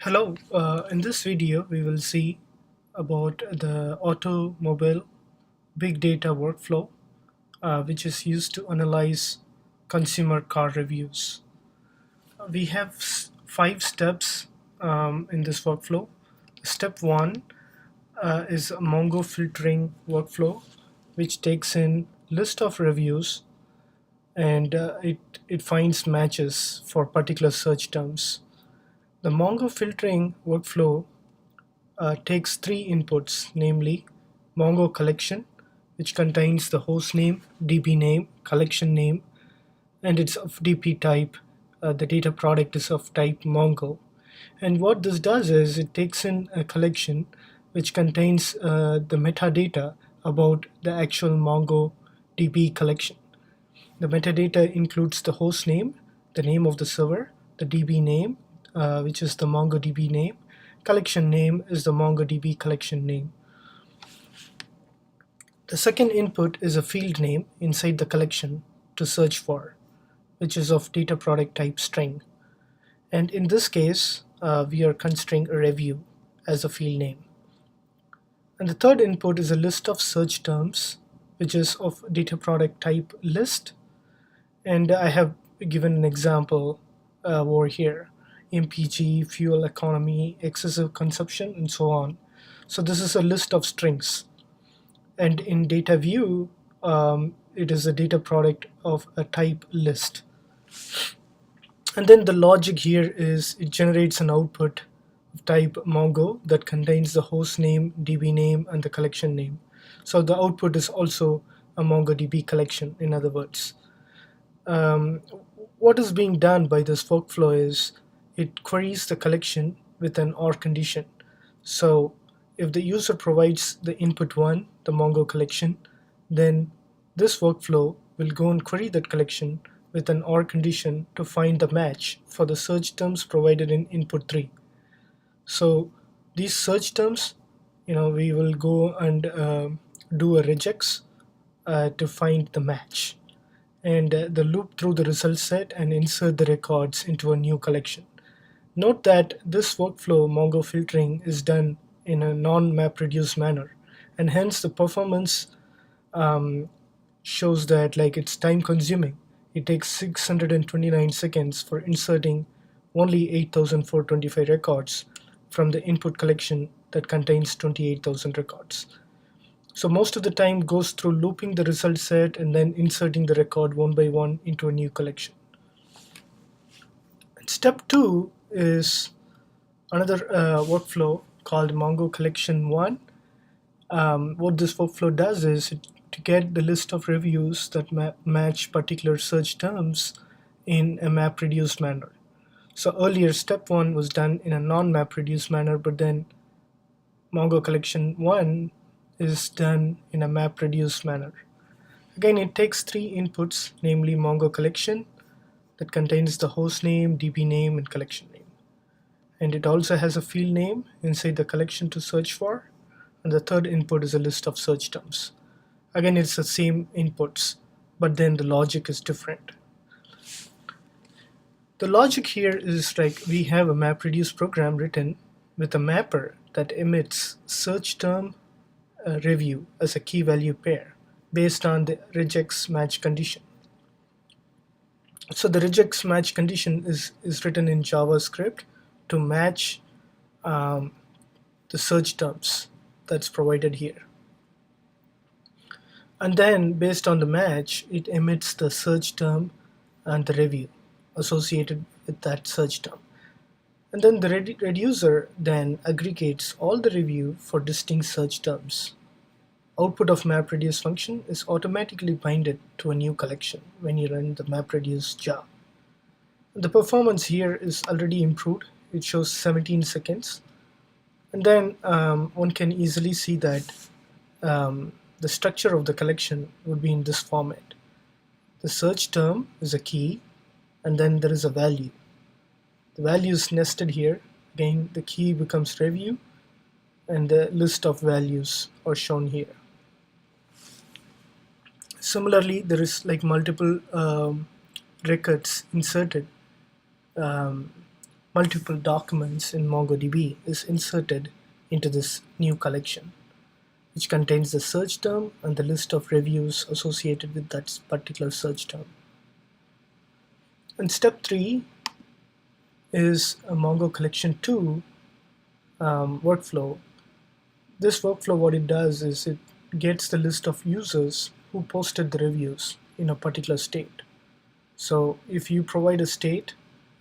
Hello, in this video we will see about the automobile big data workflow which is used to analyze consumer car reviews. We have five steps in this workflow. Step one is a Mongo filtering workflow which takes in list of reviews and it finds matches for particular search terms. The Mongo filtering workflow takes three inputs, namely Mongo collection, which contains the host name, DB name, collection name, and it's of DP type. The data product is of type Mongo. And what this does is it takes in a collection which contains the metadata about the actual Mongo DB collection. The metadata includes the host name, the name of the server, the DB name, which is the MongoDB name. Collection name is the MongoDB collection name. The second input is a field name inside the collection to search for, which is of data product type string. And in this case, we are considering a review as a field name. And the third input is a list of search terms, which is of data product type list. And I have given an example over here: MPG, fuel economy, excessive consumption, and so on. So this is a list of strings. And in DATAVIEW, it is a data product of a type list. And then the logic here is it generates an output of type Mongo that contains the host name, DB name, and the collection name. So the output is also a MongoDB collection, in other words. What is being done by this workflow is it queries the collection with an OR condition. So if the user provides the input 1, the Mongo collection, then this workflow will go and query that collection with an OR condition to find the match for the search terms provided in input 3. So these search terms, we will go and do a regex to find the match, and the loop through the result set and insert the records into a new collection. Note that this workflow, Mongo filtering, is done in a non-MapReduce manner, and hence the performance shows that it's time consuming. It takes 629 seconds for inserting only 8,425 records from the input collection that contains 28,000 records. So most of the time goes through looping the result set and then inserting the record one by one into a new collection. And step 2 is another workflow called Mongo collection 1. What this workflow does is to get the list of reviews that match particular search terms in a MapReduce manner. So earlier step 1 was done in a non-MapReduce manner, but then Mongo collection 1 is done in a MapReduce manner. Again, it takes three inputs, namely Mongo collection that contains the host name, DB name, and collection name. And it also has a field name inside the collection to search for. And the third input is a list of search terms. Again, it's the same inputs, but then the logic is different. The logic here is we have a MapReduce program written with a mapper that emits search term review as a key value pair based on the regex match condition. So the regex match condition is written in JavaScript to match the search terms that's provided here. And then based on the match, it emits the search term and the review associated with that search term. And then the reducer then aggregates all the review for distinct search terms. Output of MapReduce function is automatically binded to a new collection when you run the MapReduce job. The performance here is already improved. It shows 17 seconds. And then one can easily see that the structure of the collection would be in this format. The search term is a key, and then there is a value. The value is nested here. Again, the key becomes review, and the list of values are shown here. Similarly, there is multiple records inserted. multiple documents in MongoDB is inserted into this new collection, which contains the search term and the list of reviews associated with that particular search term. And step 3 is a Mongo collection 2 workflow. This workflow, what it does is it gets the list of users who posted the reviews in a particular state. So if you provide a state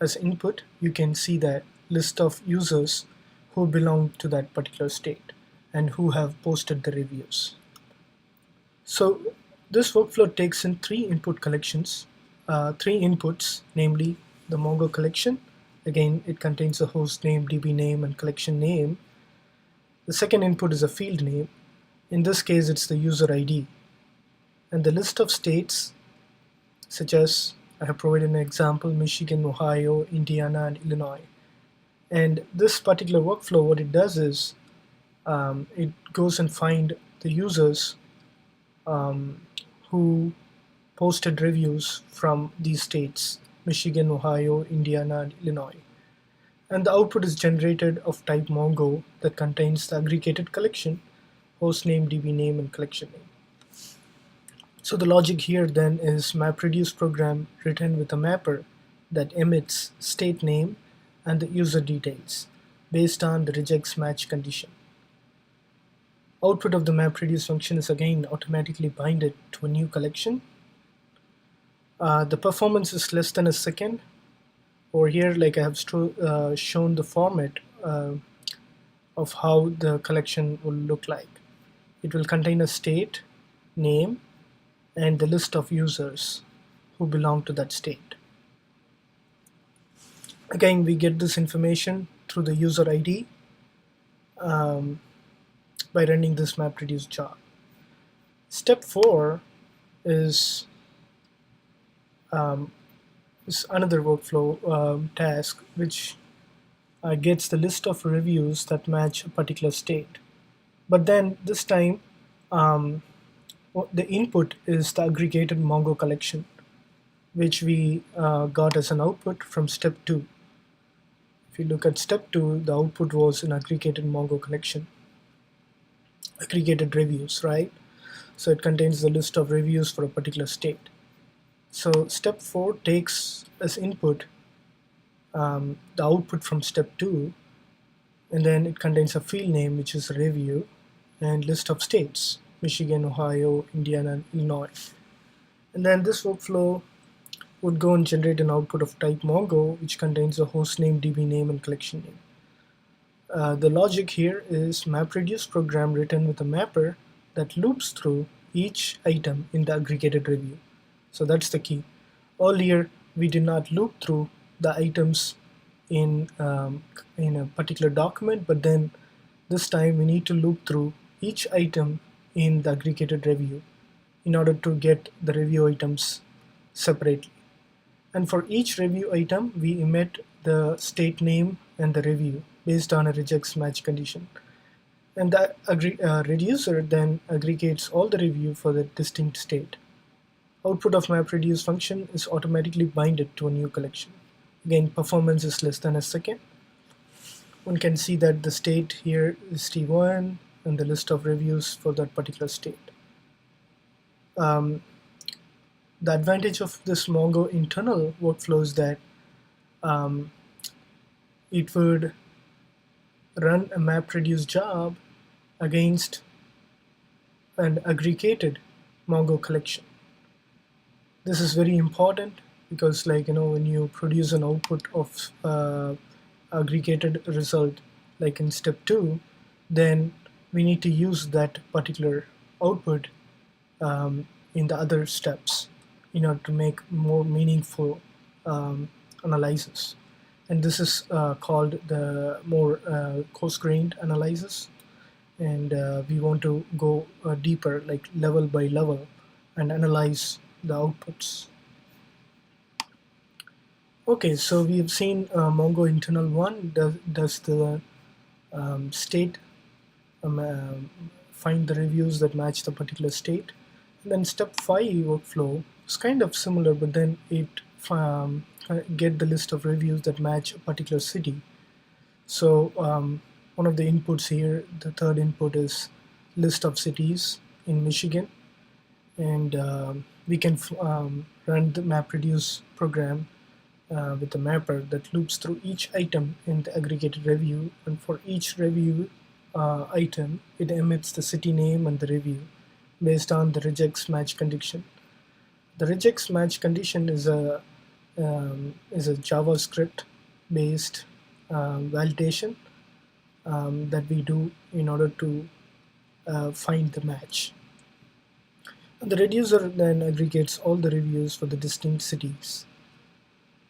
as input, you can see that list of users who belong to that particular state and who have posted the reviews. So this workflow takes in 3 input collections, 3 inputs, namely the Mongo collection. Again, it contains a host name, DB name, and collection name. The second input is a field name. In this case, it's the user ID. And the list of states, such as I have provided an example, Michigan, Ohio, Indiana, and Illinois. And this particular workflow, what it does is it goes and find the users who posted reviews from these states, Michigan, Ohio, Indiana, and Illinois. And the output is generated of type Mongo that contains the aggregated collection, host name, DB name, and collection name. So the logic here then is MapReduce program written with a mapper that emits state name and the user details based on the regex match condition. Output of the MapReduce function is again automatically binded to a new collection. The performance is less than a second. Over here, like I have shown the format of how the collection will look like. It will contain a state, name, and the list of users who belong to that state. Again, we get this information through the user ID by running this MapReduce job. Step 4 is another workflow task which gets the list of reviews that match a particular state. But then this time the input is the aggregated Mongo collection, which we got as an output from step 2. If you look at step 2, the output was an aggregated Mongo collection, aggregated reviews, right? So it contains the list of reviews for a particular state. So step 4 takes as input the output from step 2, and then it contains a field name, which is a review, and list of states, Michigan, Ohio, Indiana, and Illinois. And then this workflow would go and generate an output of type Mongo, which contains a host name, DB name, and collection name. The logic here is MapReduce program written with a mapper that loops through each item in the aggregated review. So that's the key. Earlier, we did not loop through the items in a particular document, but then this time we need to loop through each item in the aggregated review in order to get the review items separately. And for each review item, we emit the state name and the review based on a regex match condition. And the reducer then aggregates all the review for the distinct state. Output of MapReduce function is automatically binded to a new collection. Again, performance is less than a second. One can see that the state here is T1 and the list of reviews for that particular state. The advantage of this Mongo internal workflow is that it would run a MapReduce job against an aggregated Mongo collection. This is very important because, like, when you produce an output of aggregated result, like in step 2, then we need to use that particular output in the other steps in order to make more meaningful analysis. And this is called the more coarse-grained analysis. And we want to go deeper, like level by level, and analyze the outputs. Okay, so we have seen Mongo internal 1 does the state, find the reviews that match the particular state. And then step 5 workflow is kind of similar, but then it get the list of reviews that match a particular city. So one of the inputs here, the third input, is list of cities in Michigan, and we can run the MapReduce program with the mapper that loops through each item in the aggregated review, and for each review item, it emits the city name and the review based on the regex match condition. The regex match condition is a JavaScript based validation that we do in order to find the match. And the reducer then aggregates all the reviews for the distinct cities.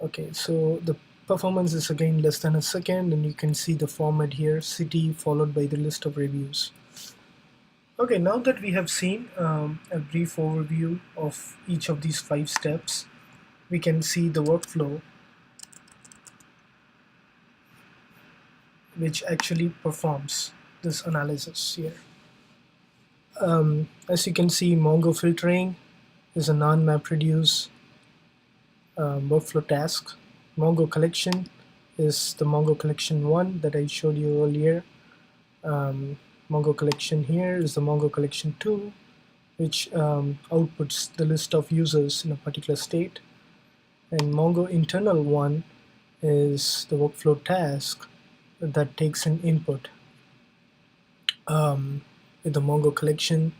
Okay, so the performance is again less than a second, and you can see the format here, city followed by the list of reviews. Okay, now that we have seen a brief overview of each of these 5 steps, we can see the workflow which actually performs this analysis here. As you can see, Mongo filtering is a non-MapReduce workflow task. Mongo collection is the Mongo collection 1 that I showed you earlier. Mongo collection here is the Mongo collection 2, which outputs the list of users in a particular state. And Mongo internal 1 is the workflow task that takes an input with the Mongo collection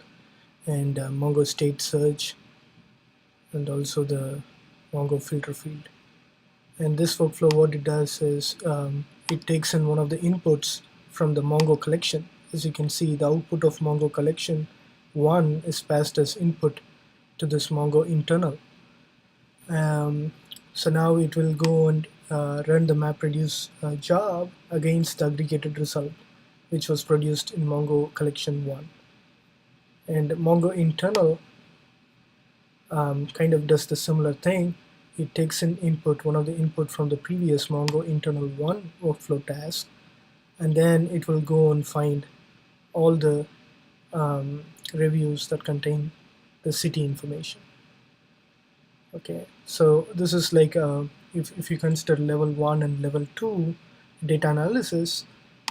and Mongo state search, and also the Mongo filter field. And this workflow, what it does is it takes in one of the inputs from the Mongo collection. As you can see, the output of Mongo collection 1 is passed as input to this Mongo internal. So now it will go and run the MapReduce job against the aggregated result, which was produced in Mongo collection 1. And Mongo internal kind of does the similar thing. It takes an input, one of the input from the previous Mongo internal 1 workflow task, and then it will go and find all the reviews that contain the city information. Okay, so this is like if you consider level 1 and level 2 data analysis.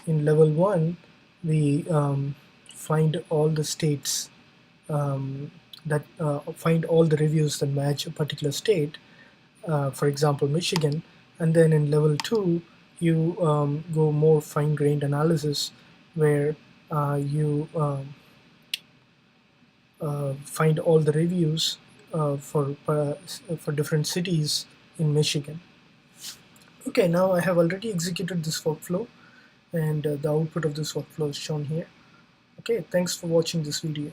In level 1, we find all the states that find all the reviews that match a particular state, for example Michigan. And then in level 2, you go more fine-grained analysis, where you find all the reviews for different cities in Michigan. Okay, now I have already executed this workflow, and the output of this workflow is shown here. Okay, thanks for watching this video.